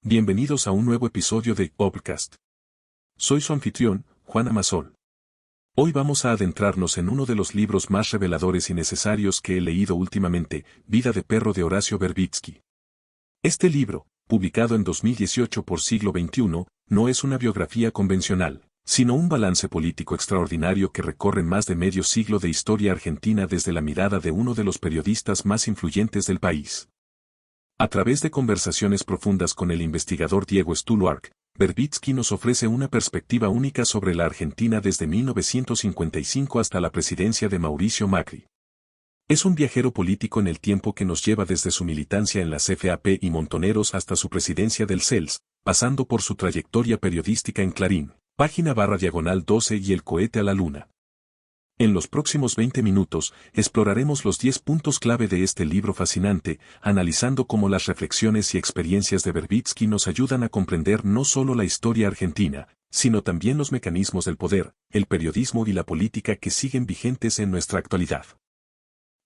Bienvenidos a un nuevo episodio de Obcast. Soy su anfitrión, Juan Amasol. Hoy vamos a adentrarnos en uno de los libros más reveladores y necesarios que he leído últimamente, Vida de perro de Horacio Verbitsky. Este libro, publicado en 2018 por Siglo XXI, no es una biografía convencional, sino un balance político extraordinario que recorre más de medio siglo de historia argentina desde la mirada de uno de los periodistas más influyentes del país. A través de conversaciones profundas con el investigador Diego Stuluark, Verbitsky nos ofrece una perspectiva única sobre la Argentina desde 1955 hasta la presidencia de Mauricio Macri. Es un viajero político en el tiempo que nos lleva desde su militancia en las FAP y Montoneros hasta su presidencia del CELS, pasando por su trayectoria periodística en Clarín, página/12 y El cohete a la luna. En los próximos 20 minutos, exploraremos los 10 puntos clave de este libro fascinante, analizando cómo las reflexiones y experiencias de Verbitsky nos ayudan a comprender no solo la historia argentina, sino también los mecanismos del poder, el periodismo y la política que siguen vigentes en nuestra actualidad.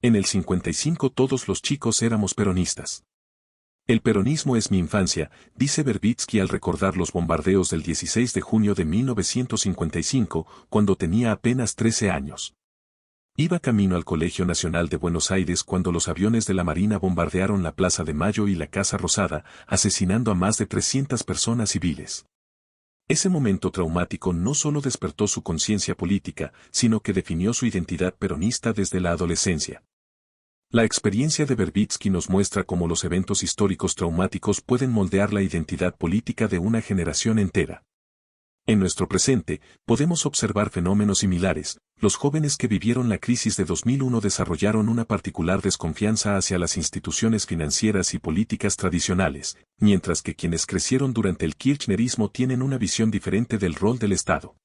En el 55 todos los chicos éramos peronistas. El peronismo es mi infancia, dice Verbitsky al recordar los bombardeos del 16 de junio de 1955, cuando tenía apenas 13 años. Iba camino al Colegio Nacional de Buenos Aires cuando los aviones de la Marina bombardearon la Plaza de Mayo y la Casa Rosada, asesinando a más de 300 personas civiles. Ese momento traumático no solo despertó su conciencia política, sino que definió su identidad peronista desde la adolescencia. La experiencia de Verbitsky nos muestra cómo los eventos históricos traumáticos pueden moldear la identidad política de una generación entera. En nuestro presente, podemos observar fenómenos similares. Los jóvenes que vivieron la crisis de 2001 desarrollaron una particular desconfianza hacia las instituciones financieras y políticas tradicionales, mientras que quienes crecieron durante el kirchnerismo tienen una visión diferente del rol del Estado.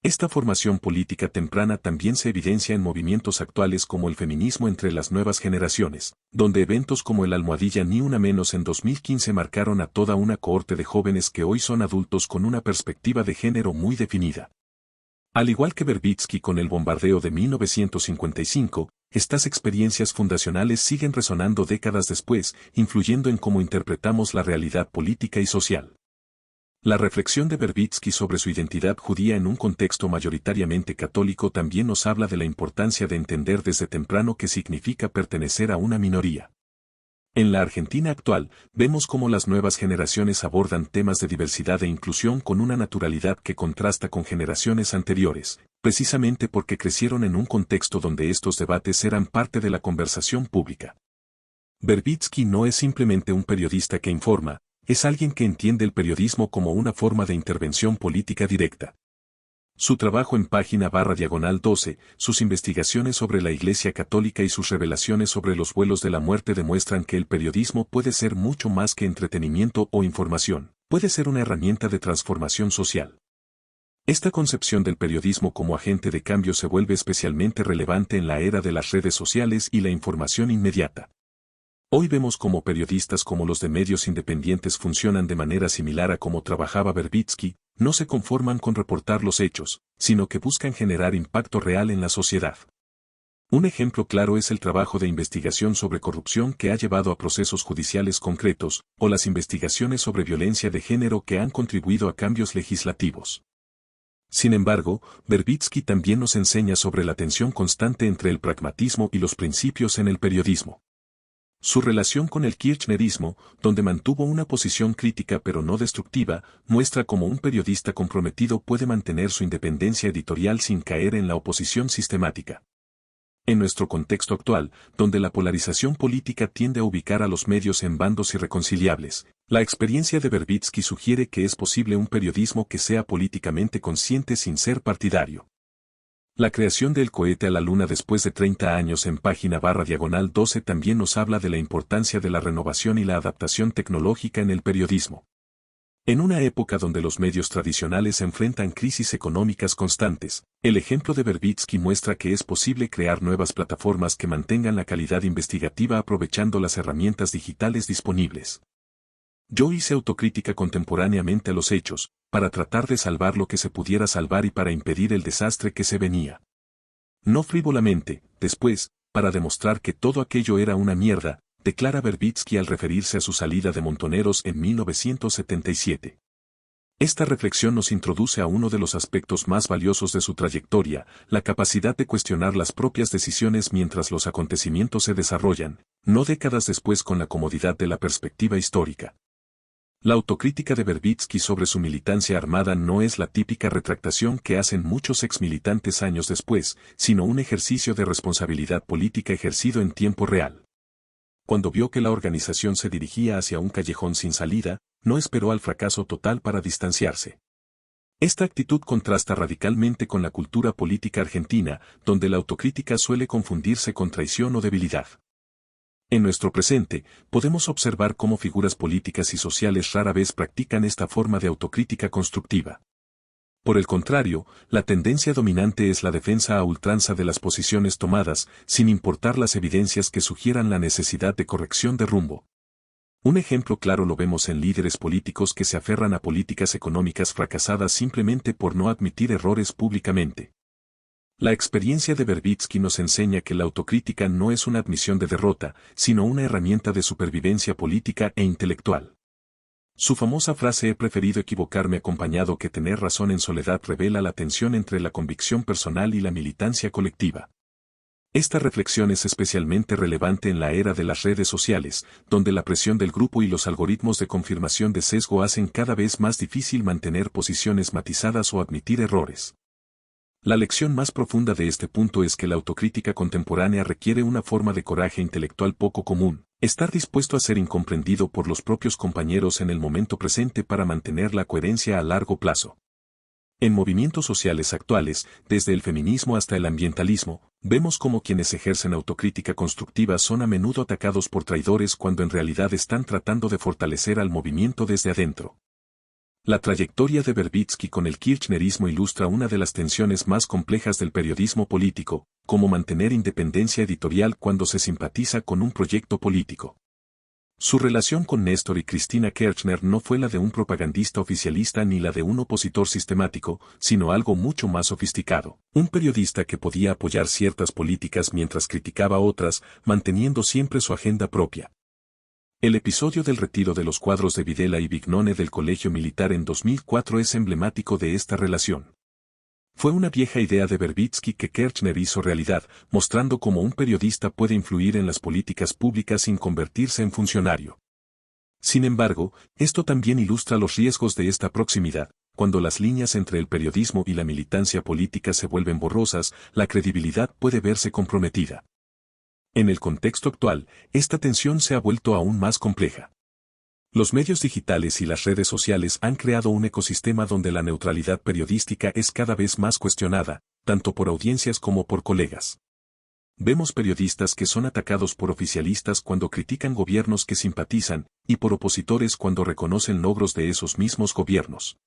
Esta formación política temprana también se evidencia en movimientos actuales como el feminismo entre las nuevas generaciones, donde eventos como el Almohadilla Ni Una Menos en 2015 marcaron a toda una cohorte de jóvenes que hoy son adultos con una perspectiva de género muy definida. Al igual que Verbitsky con el bombardeo de 1955, estas experiencias fundacionales siguen resonando décadas después, influyendo en cómo interpretamos la realidad política y social. La reflexión de Verbitsky sobre su identidad judía en un contexto mayoritariamente católico también nos habla de la importancia de entender desde temprano qué significa pertenecer a una minoría. En la Argentina actual, vemos cómo las nuevas generaciones abordan temas de diversidad e inclusión con una naturalidad que contrasta con generaciones anteriores, precisamente porque crecieron en un contexto donde estos debates eran parte de la conversación pública. Verbitsky no es simplemente un periodista que informa, es alguien que entiende el periodismo como una forma de intervención política directa. Su trabajo en página/12, sus investigaciones sobre la Iglesia Católica y sus revelaciones sobre los vuelos de la muerte demuestran que el periodismo puede ser mucho más que entretenimiento o información, puede ser una herramienta de transformación social. Esta concepción del periodismo como agente de cambio se vuelve especialmente relevante en la era de las redes sociales y la información inmediata. Hoy vemos cómo periodistas como los de medios independientes funcionan de manera similar a cómo trabajaba Verbitsky, no se conforman con reportar los hechos, sino que buscan generar impacto real en la sociedad. Un ejemplo claro es el trabajo de investigación sobre corrupción que ha llevado a procesos judiciales concretos, o las investigaciones sobre violencia de género que han contribuido a cambios legislativos. Sin embargo, Verbitsky también nos enseña sobre la tensión constante entre el pragmatismo y los principios en el periodismo. Su relación con el kirchnerismo, donde mantuvo una posición crítica pero no destructiva, muestra cómo un periodista comprometido puede mantener su independencia editorial sin caer en la oposición sistemática. En nuestro contexto actual, donde la polarización política tiende a ubicar a los medios en bandos irreconciliables, la experiencia de Verbitsky sugiere que es posible un periodismo que sea políticamente consciente sin ser partidario. La creación del cohete a la luna después de 30 años en página/12 también nos habla de la importancia de la renovación y la adaptación tecnológica en el periodismo. En una época donde los medios tradicionales enfrentan crisis económicas constantes, el ejemplo de Verbitsky muestra que es posible crear nuevas plataformas que mantengan la calidad investigativa aprovechando las herramientas digitales disponibles. Yo hice autocrítica contemporáneamente a los hechos, para tratar de salvar lo que se pudiera salvar y para impedir el desastre que se venía. No frívolamente, después, para demostrar que todo aquello era una mierda, declara Verbitsky al referirse a su salida de Montoneros en 1977. Esta reflexión nos introduce a uno de los aspectos más valiosos de su trayectoria, la capacidad de cuestionar las propias decisiones mientras los acontecimientos se desarrollan, no décadas después con la comodidad de la perspectiva histórica. La autocrítica de Verbitsky sobre su militancia armada no es la típica retractación que hacen muchos exmilitantes años después, sino un ejercicio de responsabilidad política ejercido en tiempo real. Cuando vio que la organización se dirigía hacia un callejón sin salida, no esperó al fracaso total para distanciarse. Esta actitud contrasta radicalmente con la cultura política argentina, donde la autocrítica suele confundirse con traición o debilidad. En nuestro presente, podemos observar cómo figuras políticas y sociales rara vez practican esta forma de autocrítica constructiva. Por el contrario, la tendencia dominante es la defensa a ultranza de las posiciones tomadas, sin importar las evidencias que sugieran la necesidad de corrección de rumbo. Un ejemplo claro lo vemos en líderes políticos que se aferran a políticas económicas fracasadas simplemente por no admitir errores públicamente. La experiencia de Verbitsky nos enseña que la autocrítica no es una admisión de derrota, sino una herramienta de supervivencia política e intelectual. Su famosa frase "he preferido equivocarme acompañado que tener razón en soledad" revela la tensión entre la convicción personal y la militancia colectiva. Esta reflexión es especialmente relevante en la era de las redes sociales, donde la presión del grupo y los algoritmos de confirmación de sesgo hacen cada vez más difícil mantener posiciones matizadas o admitir errores. La lección más profunda de este punto es que la autocrítica contemporánea requiere una forma de coraje intelectual poco común, estar dispuesto a ser incomprendido por los propios compañeros en el momento presente para mantener la coherencia a largo plazo. En movimientos sociales actuales, desde el feminismo hasta el ambientalismo, vemos cómo quienes ejercen autocrítica constructiva son a menudo atacados por traidores cuando en realidad están tratando de fortalecer al movimiento desde adentro. La trayectoria de Verbitsky con el kirchnerismo ilustra una de las tensiones más complejas del periodismo político, cómo mantener independencia editorial cuando se simpatiza con un proyecto político. Su relación con Néstor y Cristina Kirchner no fue la de un propagandista oficialista ni la de un opositor sistemático, sino algo mucho más sofisticado. Un periodista que podía apoyar ciertas políticas mientras criticaba otras, manteniendo siempre su agenda propia. El episodio del retiro de los cuadros de Videla y Vignone del Colegio Militar en 2004 es emblemático de esta relación. Fue una vieja idea de Verbitsky que Kirchner hizo realidad, mostrando cómo un periodista puede influir en las políticas públicas sin convertirse en funcionario. Sin embargo, esto también ilustra los riesgos de esta proximidad. Cuando las líneas entre el periodismo y la militancia política se vuelven borrosas, la credibilidad puede verse comprometida. En el contexto actual, esta tensión se ha vuelto aún más compleja. Los medios digitales y las redes sociales han creado un ecosistema donde la neutralidad periodística es cada vez más cuestionada, tanto por audiencias como por colegas. Vemos periodistas que son atacados por oficialistas cuando critican gobiernos que simpatizan, y por opositores cuando reconocen logros de esos mismos gobiernos.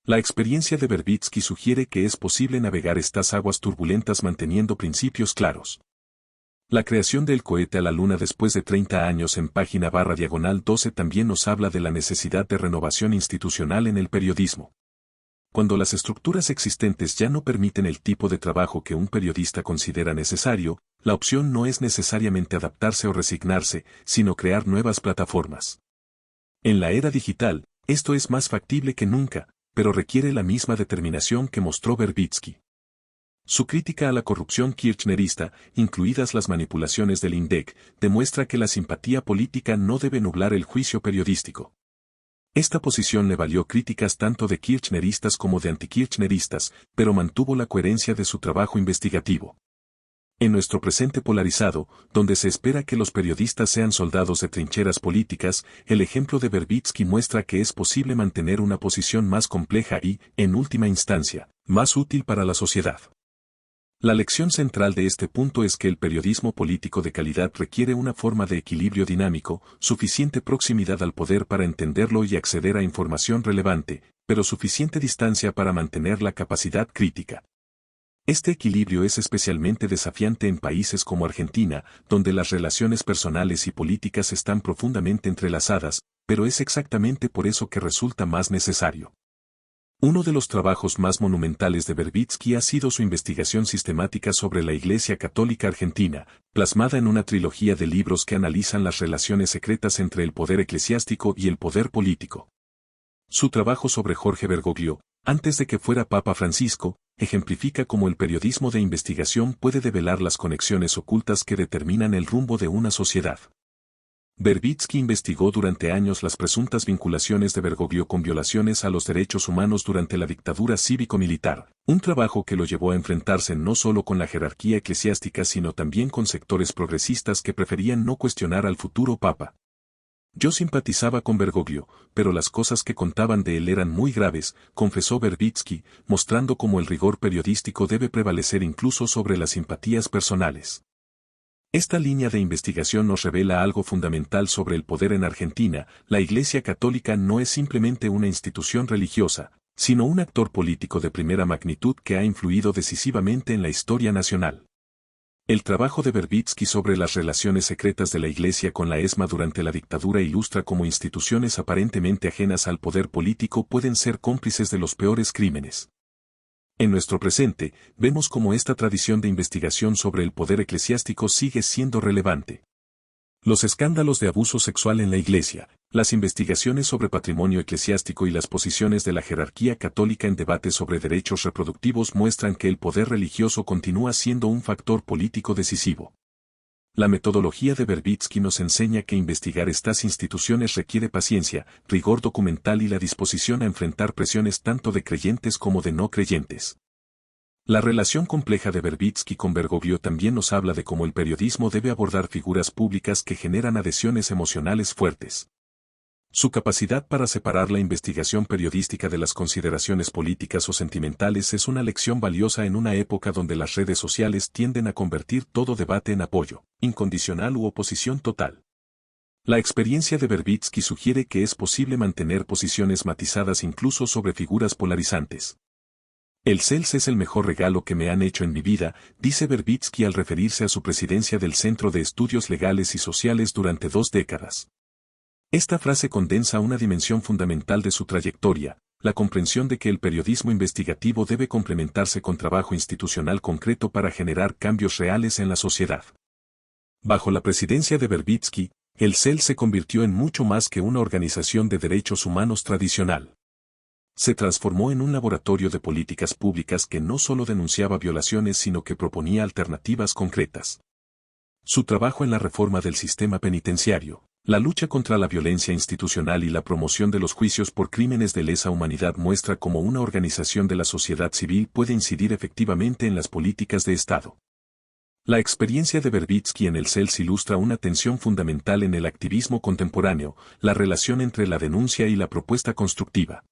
La experiencia de Verbitsky sugiere que es posible navegar estas aguas turbulentas manteniendo principios claros. La creación del cohete a la Luna después de 30 años en página/12 también nos habla de la necesidad de renovación institucional en el periodismo. Cuando las estructuras existentes ya no permiten el tipo de trabajo que un periodista considera necesario, la opción no es necesariamente adaptarse o resignarse, sino crear nuevas plataformas. En la era digital, esto es más factible que nunca, pero requiere la misma determinación que mostró Verbitsky. Su crítica a la corrupción kirchnerista, incluidas las manipulaciones del INDEC, demuestra que la simpatía política no debe nublar el juicio periodístico. Esta posición le valió críticas tanto de kirchneristas como de antikirchneristas, pero mantuvo la coherencia de su trabajo investigativo. En nuestro presente polarizado, donde se espera que los periodistas sean soldados de trincheras políticas, el ejemplo de Verbitsky muestra que es posible mantener una posición más compleja y, en última instancia, más útil para la sociedad. La lección central de este punto es que el periodismo político de calidad requiere una forma de equilibrio dinámico, suficiente proximidad al poder para entenderlo y acceder a información relevante, pero suficiente distancia para mantener la capacidad crítica. Este equilibrio es especialmente desafiante en países como Argentina, donde las relaciones personales y políticas están profundamente entrelazadas, pero es exactamente por eso que resulta más necesario. Uno de los trabajos más monumentales de Verbitsky ha sido su investigación sistemática sobre la Iglesia Católica Argentina, plasmada en una trilogía de libros que analizan las relaciones secretas entre el poder eclesiástico y el poder político. Su trabajo sobre Jorge Bergoglio, antes de que fuera Papa Francisco, ejemplifica cómo el periodismo de investigación puede develar las conexiones ocultas que determinan el rumbo de una sociedad. Verbitsky investigó durante años las presuntas vinculaciones de Bergoglio con violaciones a los derechos humanos durante la dictadura cívico-militar, un trabajo que lo llevó a enfrentarse no solo con la jerarquía eclesiástica sino también con sectores progresistas que preferían no cuestionar al futuro papa. Yo simpatizaba con Bergoglio, pero las cosas que contaban de él eran muy graves, confesó Verbitsky, mostrando cómo el rigor periodístico debe prevalecer incluso sobre las simpatías personales. Esta línea de investigación nos revela algo fundamental sobre el poder en Argentina. La Iglesia Católica no es simplemente una institución religiosa, sino un actor político de primera magnitud que ha influido decisivamente en la historia nacional. El trabajo de Verbitsky sobre las relaciones secretas de la Iglesia con la ESMA durante la dictadura ilustra cómo instituciones aparentemente ajenas al poder político pueden ser cómplices de los peores crímenes. En nuestro presente, vemos cómo esta tradición de investigación sobre el poder eclesiástico sigue siendo relevante. Los escándalos de abuso sexual en la Iglesia, las investigaciones sobre patrimonio eclesiástico y las posiciones de la jerarquía católica en debates sobre derechos reproductivos muestran que el poder religioso continúa siendo un factor político decisivo. La metodología de Verbitsky nos enseña que investigar estas instituciones requiere paciencia, rigor documental y la disposición a enfrentar presiones tanto de creyentes como de no creyentes. La relación compleja de Verbitsky con Bergoglio también nos habla de cómo el periodismo debe abordar figuras públicas que generan adhesiones emocionales fuertes. Su capacidad para separar la investigación periodística de las consideraciones políticas o sentimentales es una lección valiosa en una época donde las redes sociales tienden a convertir todo debate en apoyo, incondicional u oposición total. La experiencia de Verbitsky sugiere que es posible mantener posiciones matizadas incluso sobre figuras polarizantes. El CELS es el mejor regalo que me han hecho en mi vida, dice Verbitsky al referirse a su presidencia del Centro de Estudios Legales y Sociales durante 2 décadas. Esta frase condensa una dimensión fundamental de su trayectoria, la comprensión de que el periodismo investigativo debe complementarse con trabajo institucional concreto para generar cambios reales en la sociedad. Bajo la presidencia de Verbitsky, el CEL se convirtió en mucho más que una organización de derechos humanos tradicional. Se transformó en un laboratorio de políticas públicas que no solo denunciaba violaciones sino que proponía alternativas concretas. Su trabajo en la reforma del sistema penitenciario, la lucha contra la violencia institucional y la promoción de los juicios por crímenes de lesa humanidad muestra cómo una organización de la sociedad civil puede incidir efectivamente en las políticas de Estado. La experiencia de Verbitsky en el CELS ilustra una tensión fundamental en el activismo contemporáneo, la relación entre la denuncia y la propuesta constructiva.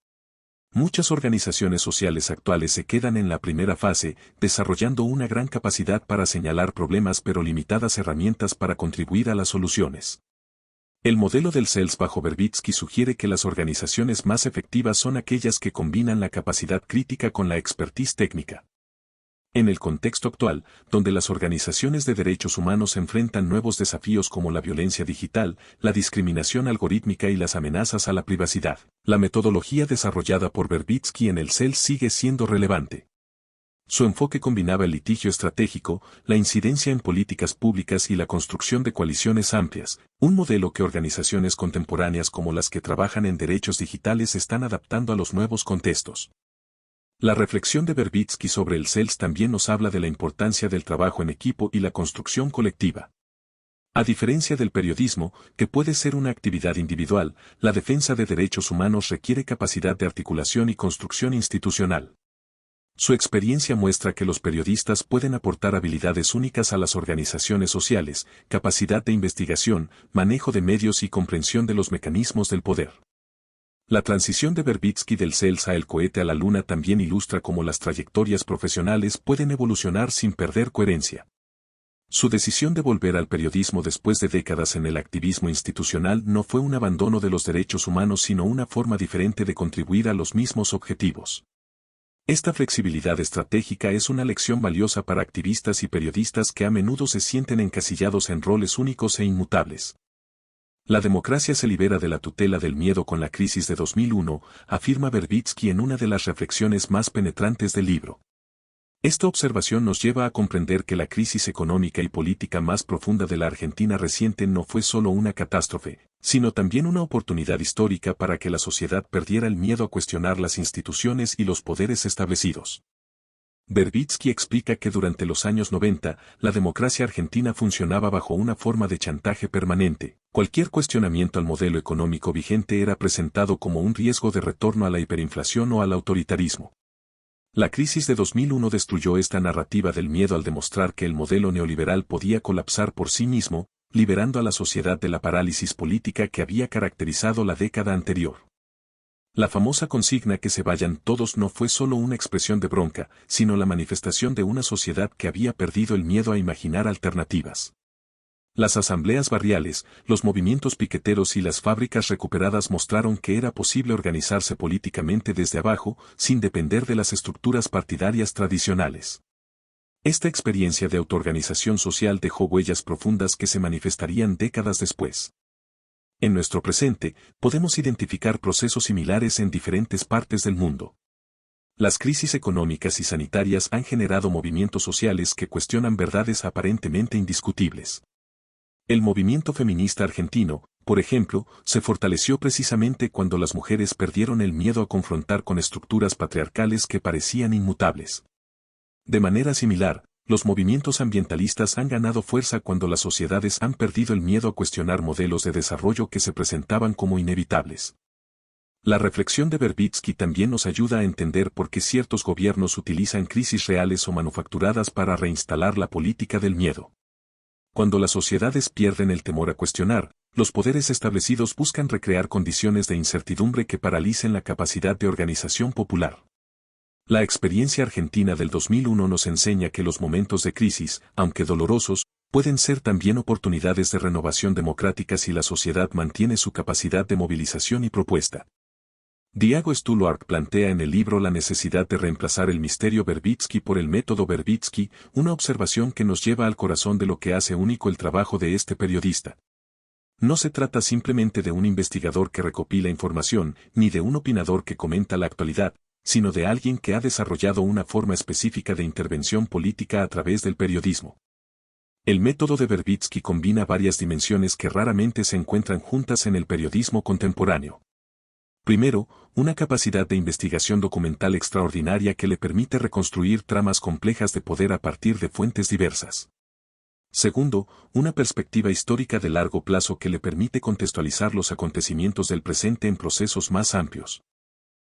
Muchas organizaciones sociales actuales se quedan en la primera fase, desarrollando una gran capacidad para señalar problemas pero limitadas herramientas para contribuir a las soluciones. El modelo del CELS bajo Verbitsky sugiere que las organizaciones más efectivas son aquellas que combinan la capacidad crítica con la expertise técnica. En el contexto actual, donde las organizaciones de derechos humanos enfrentan nuevos desafíos como la violencia digital, la discriminación algorítmica y las amenazas a la privacidad, la metodología desarrollada por Verbitsky en el CELS sigue siendo relevante. Su enfoque combinaba el litigio estratégico, la incidencia en políticas públicas y la construcción de coaliciones amplias, un modelo que organizaciones contemporáneas como las que trabajan en derechos digitales están adaptando a los nuevos contextos. La reflexión de Verbitsky sobre el CELS también nos habla de la importancia del trabajo en equipo y la construcción colectiva. A diferencia del periodismo, que puede ser una actividad individual, la defensa de derechos humanos requiere capacidad de articulación y construcción institucional. Su experiencia muestra que los periodistas pueden aportar habilidades únicas a las organizaciones sociales, capacidad de investigación, manejo de medios y comprensión de los mecanismos del poder. La transición de Verbitsky del CELS a El cohete a la luna también ilustra cómo las trayectorias profesionales pueden evolucionar sin perder coherencia. Su decisión de volver al periodismo después de décadas en el activismo institucional no fue un abandono de los derechos humanos sino una forma diferente de contribuir a los mismos objetivos. Esta flexibilidad estratégica es una lección valiosa para activistas y periodistas que a menudo se sienten encasillados en roles únicos e inmutables. La democracia se libera de la tutela del miedo con la crisis de 2001, afirma Verbitsky en una de las reflexiones más penetrantes del libro. Esta observación nos lleva a comprender que la crisis económica y política más profunda de la Argentina reciente no fue solo una catástrofe, sino también una oportunidad histórica para que la sociedad perdiera el miedo a cuestionar las instituciones y los poderes establecidos. Verbitsky explica que durante los años 90, la democracia argentina funcionaba bajo una forma de chantaje permanente. Cualquier cuestionamiento al modelo económico vigente era presentado como un riesgo de retorno a la hiperinflación o al autoritarismo. La crisis de 2001 destruyó esta narrativa del miedo al demostrar que el modelo neoliberal podía colapsar por sí mismo, liberando a la sociedad de la parálisis política que había caracterizado la década anterior. La famosa consigna que se vayan todos no fue solo una expresión de bronca, sino la manifestación de una sociedad que había perdido el miedo a imaginar alternativas. Las asambleas barriales, los movimientos piqueteros y las fábricas recuperadas mostraron que era posible organizarse políticamente desde abajo, sin depender de las estructuras partidarias tradicionales. Esta experiencia de autoorganización social dejó huellas profundas que se manifestarían décadas después. En nuestro presente, podemos identificar procesos similares en diferentes partes del mundo. Las crisis económicas y sanitarias han generado movimientos sociales que cuestionan verdades aparentemente indiscutibles. El movimiento feminista argentino, por ejemplo, se fortaleció precisamente cuando las mujeres perdieron el miedo a confrontar con estructuras patriarcales que parecían inmutables. De manera similar, los movimientos ambientalistas han ganado fuerza cuando las sociedades han perdido el miedo a cuestionar modelos de desarrollo que se presentaban como inevitables. La reflexión de Verbitsky también nos ayuda a entender por qué ciertos gobiernos utilizan crisis reales o manufacturadas para reinstalar la política del miedo. Cuando las sociedades pierden el temor a cuestionar, los poderes establecidos buscan recrear condiciones de incertidumbre que paralicen la capacidad de organización popular. La experiencia argentina del 2001 nos enseña que los momentos de crisis, aunque dolorosos, pueden ser también oportunidades de renovación democrática si la sociedad mantiene su capacidad de movilización y propuesta. Diego Stuluark plantea en el libro la necesidad de reemplazar el misterio Verbitsky por el método Verbitsky, una observación que nos lleva al corazón de lo que hace único el trabajo de este periodista. No se trata simplemente de un investigador que recopila información, ni de un opinador que comenta la actualidad, sino de alguien que ha desarrollado una forma específica de intervención política a través del periodismo. El método de Verbitsky combina varias dimensiones que raramente se encuentran juntas en el periodismo contemporáneo. Primero, una capacidad de investigación documental extraordinaria que le permite reconstruir tramas complejas de poder a partir de fuentes diversas. Segundo, una perspectiva histórica de largo plazo que le permite contextualizar los acontecimientos del presente en procesos más amplios.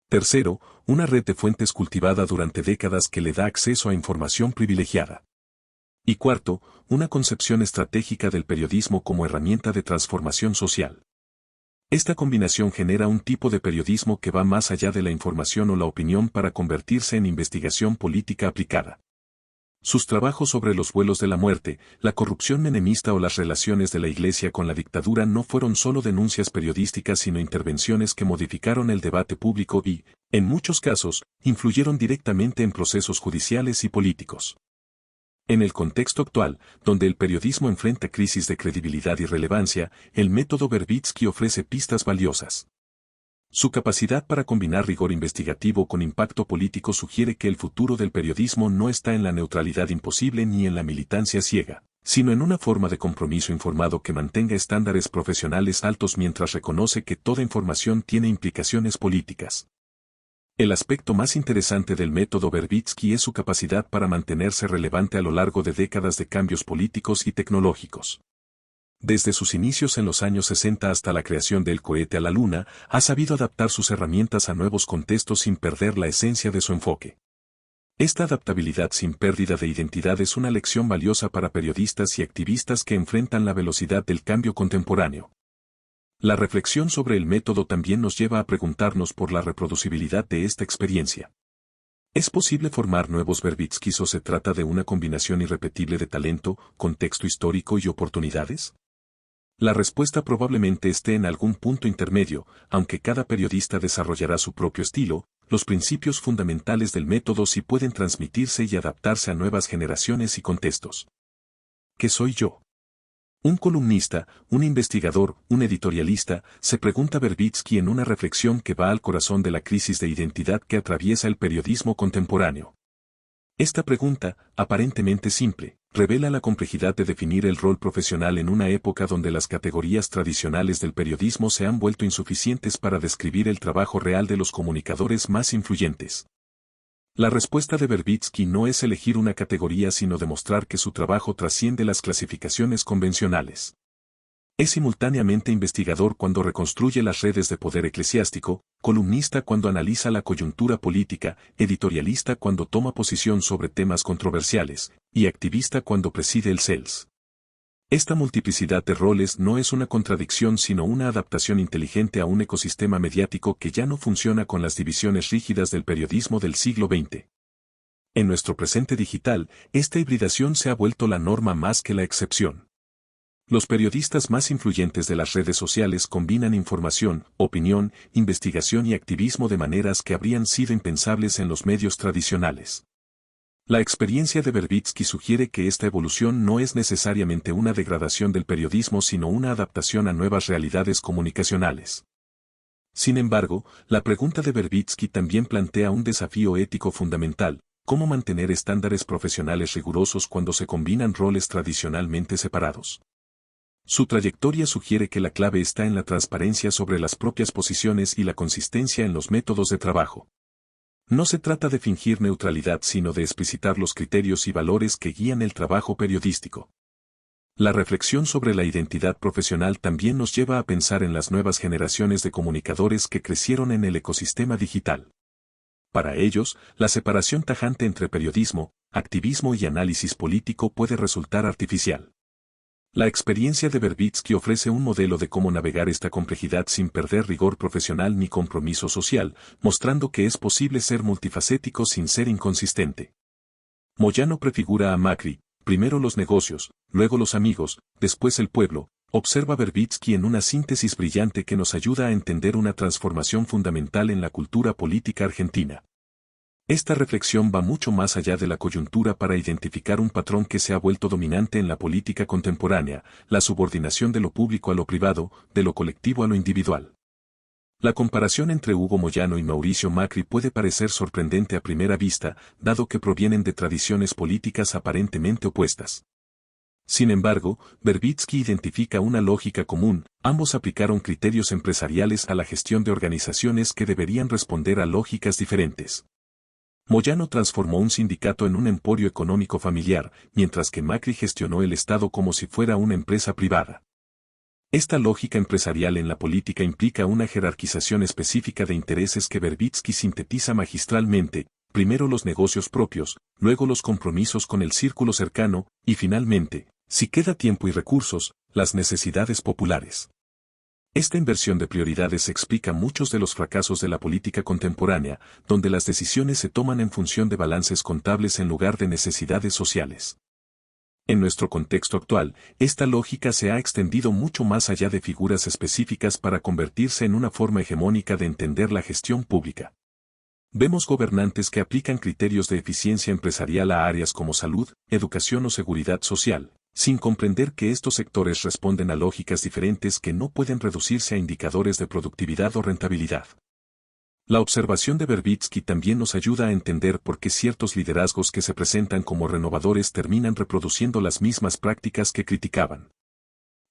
Tercero, una red de fuentes cultivada durante décadas que le da acceso a información privilegiada. Y cuarto, una concepción estratégica del periodismo como herramienta de transformación social. Esta combinación genera un tipo de periodismo que va más allá de la información o la opinión para convertirse en investigación política aplicada. Sus trabajos sobre los vuelos de la muerte, la corrupción menemista o las relaciones de la Iglesia con la dictadura no fueron solo denuncias periodísticas sino intervenciones que modificaron el debate público y, en muchos casos, influyeron directamente en procesos judiciales y políticos. En el contexto actual, donde el periodismo enfrenta crisis de credibilidad y relevancia, el método Verbitsky ofrece pistas valiosas. Su capacidad para combinar rigor investigativo con impacto político sugiere que el futuro del periodismo no está en la neutralidad imposible ni en la militancia ciega, sino en una forma de compromiso informado que mantenga estándares profesionales altos mientras reconoce que toda información tiene implicaciones políticas. El aspecto más interesante del método Verbitsky es su capacidad para mantenerse relevante a lo largo de décadas de cambios políticos y tecnológicos. Desde sus inicios en los años 60 hasta la creación del cohete a la Luna, ha sabido adaptar sus herramientas a nuevos contextos sin perder la esencia de su enfoque. Esta adaptabilidad sin pérdida de identidad es una lección valiosa para periodistas y activistas que enfrentan la velocidad del cambio contemporáneo. La reflexión sobre el método también nos lleva a preguntarnos por la reproducibilidad de esta experiencia. ¿Es posible formar nuevos Verbitskys o se trata de una combinación irrepetible de talento, contexto histórico y oportunidades? La respuesta probablemente esté en algún punto intermedio, aunque cada periodista desarrollará su propio estilo, los principios fundamentales del método sí pueden transmitirse y adaptarse a nuevas generaciones y contextos. ¿Qué soy yo? Un columnista, un investigador, un editorialista, se pregunta Verbitsky en una reflexión que va al corazón de la crisis de identidad que atraviesa el periodismo contemporáneo. Esta pregunta, aparentemente simple, revela la complejidad de definir el rol profesional en una época donde las categorías tradicionales del periodismo se han vuelto insuficientes para describir el trabajo real de los comunicadores más influyentes. La respuesta de Verbitsky no es elegir una categoría sino demostrar que su trabajo trasciende las clasificaciones convencionales. Es simultáneamente investigador cuando reconstruye las redes de poder eclesiástico, columnista cuando analiza la coyuntura política, editorialista cuando toma posición sobre temas controversiales, y activista cuando preside el CELS. Esta multiplicidad de roles no es una contradicción sino una adaptación inteligente a un ecosistema mediático que ya no funciona con las divisiones rígidas del periodismo del siglo XX. En nuestro presente digital, esta hibridación se ha vuelto la norma más que la excepción. Los periodistas más influyentes de las redes sociales combinan información, opinión, investigación y activismo de maneras que habrían sido impensables en los medios tradicionales. La experiencia de Verbitsky sugiere que esta evolución no es necesariamente una degradación del periodismo sino una adaptación a nuevas realidades comunicacionales. Sin embargo, la pregunta de Verbitsky también plantea un desafío ético fundamental: ¿cómo mantener estándares profesionales rigurosos cuando se combinan roles tradicionalmente separados? Su trayectoria sugiere que la clave está en la transparencia sobre las propias posiciones y la consistencia en los métodos de trabajo. No se trata de fingir neutralidad sino de explicitar los criterios y valores que guían el trabajo periodístico. La reflexión sobre la identidad profesional también nos lleva a pensar en las nuevas generaciones de comunicadores que crecieron en el ecosistema digital. Para ellos, la separación tajante entre periodismo, activismo y análisis político puede resultar artificial. La experiencia de Verbitsky ofrece un modelo de cómo navegar esta complejidad sin perder rigor profesional ni compromiso social, mostrando que es posible ser multifacético sin ser inconsistente. Moyano prefigura a Macri: primero los negocios, luego los amigos, después el pueblo. Observa Verbitsky en una síntesis brillante que nos ayuda a entender una transformación fundamental en la cultura política argentina. Esta reflexión va mucho más allá de la coyuntura para identificar un patrón que se ha vuelto dominante en la política contemporánea: la subordinación de lo público a lo privado, de lo colectivo a lo individual. La comparación entre Hugo Moyano y Mauricio Macri puede parecer sorprendente a primera vista, dado que provienen de tradiciones políticas aparentemente opuestas. Sin embargo, Verbitsky identifica una lógica común: ambos aplicaron criterios empresariales a la gestión de organizaciones que deberían responder a lógicas diferentes. Moyano transformó un sindicato en un emporio económico familiar, mientras que Macri gestionó el Estado como si fuera una empresa privada. Esta lógica empresarial en la política implica una jerarquización específica de intereses que Verbitsky sintetiza magistralmente: primero los negocios propios, luego los compromisos con el círculo cercano, y finalmente, si queda tiempo y recursos, las necesidades populares. Esta inversión de prioridades explica muchos de los fracasos de la política contemporánea, donde las decisiones se toman en función de balances contables en lugar de necesidades sociales. En nuestro contexto actual, esta lógica se ha extendido mucho más allá de figuras específicas para convertirse en una forma hegemónica de entender la gestión pública. Vemos gobernantes que aplican criterios de eficiencia empresarial a áreas como salud, educación o seguridad social, sin comprender que estos sectores responden a lógicas diferentes que no pueden reducirse a indicadores de productividad o rentabilidad. La observación de Verbitsky también nos ayuda a entender por qué ciertos liderazgos que se presentan como renovadores terminan reproduciendo las mismas prácticas que criticaban.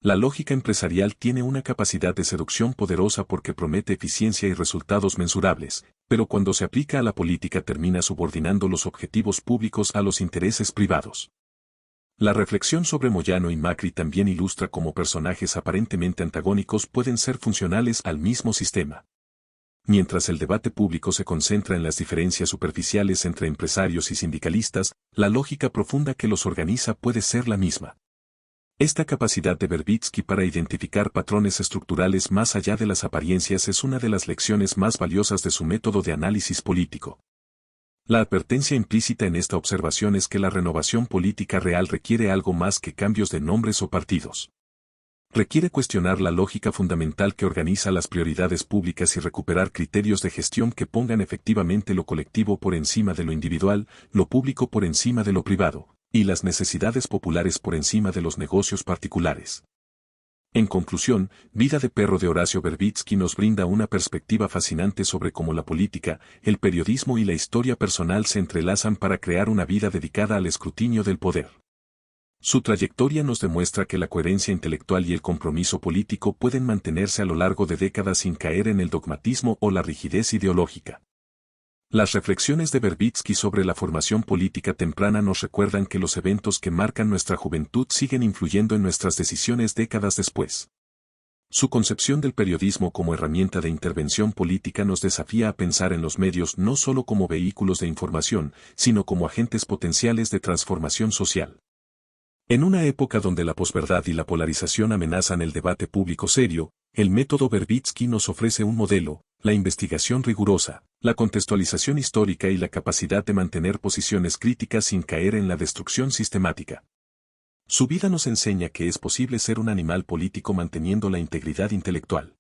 La lógica empresarial tiene una capacidad de seducción poderosa porque promete eficiencia y resultados mensurables, pero cuando se aplica a la política termina subordinando los objetivos públicos a los intereses privados. La reflexión sobre Moyano y Macri también ilustra cómo personajes aparentemente antagónicos pueden ser funcionales al mismo sistema. Mientras el debate público se concentra en las diferencias superficiales entre empresarios y sindicalistas, la lógica profunda que los organiza puede ser la misma. Esta capacidad de Verbitsky para identificar patrones estructurales más allá de las apariencias es una de las lecciones más valiosas de su método de análisis político. La advertencia implícita en esta observación es que la renovación política real requiere algo más que cambios de nombres o partidos. Requiere cuestionar la lógica fundamental que organiza las prioridades públicas y recuperar criterios de gestión que pongan efectivamente lo colectivo por encima de lo individual, lo público por encima de lo privado, y las necesidades populares por encima de los negocios particulares. En conclusión, Vida de perro de Horacio Verbitsky nos brinda una perspectiva fascinante sobre cómo la política, el periodismo y la historia personal se entrelazan para crear una vida dedicada al escrutinio del poder. Su trayectoria nos demuestra que la coherencia intelectual y el compromiso político pueden mantenerse a lo largo de décadas sin caer en el dogmatismo o la rigidez ideológica. Las reflexiones de Verbitsky sobre la formación política temprana nos recuerdan que los eventos que marcan nuestra juventud siguen influyendo en nuestras decisiones décadas después. Su concepción del periodismo como herramienta de intervención política nos desafía a pensar en los medios no solo como vehículos de información, sino como agentes potenciales de transformación social. En una época donde la posverdad y la polarización amenazan el debate público serio, el método Verbitsky nos ofrece un modelo: la investigación rigurosa, la contextualización histórica y la capacidad de mantener posiciones críticas sin caer en la destrucción sistemática. Su vida nos enseña que es posible ser un animal político manteniendo la integridad intelectual.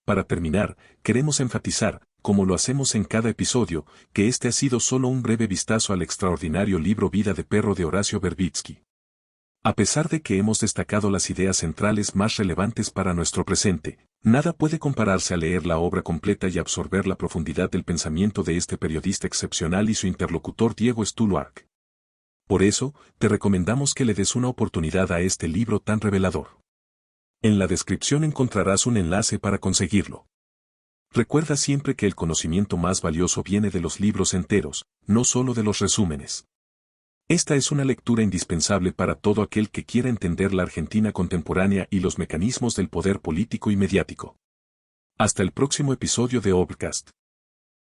Para terminar, queremos enfatizar, como lo hacemos en cada episodio, que este ha sido solo un breve vistazo al extraordinario libro Vida de perro de Horacio Verbitsky. A pesar de que hemos destacado las ideas centrales más relevantes para nuestro presente, nada puede compararse a leer la obra completa y absorber la profundidad del pensamiento de este periodista excepcional y su interlocutor Diego Stuluark. Por eso, te recomendamos que le des una oportunidad a este libro tan revelador. En la descripción encontrarás un enlace para conseguirlo. Recuerda siempre que el conocimiento más valioso viene de los libros enteros, no solo de los resúmenes. Esta es una lectura indispensable para todo aquel que quiera entender la Argentina contemporánea y los mecanismos del poder político y mediático. Hasta el próximo episodio de Obcast.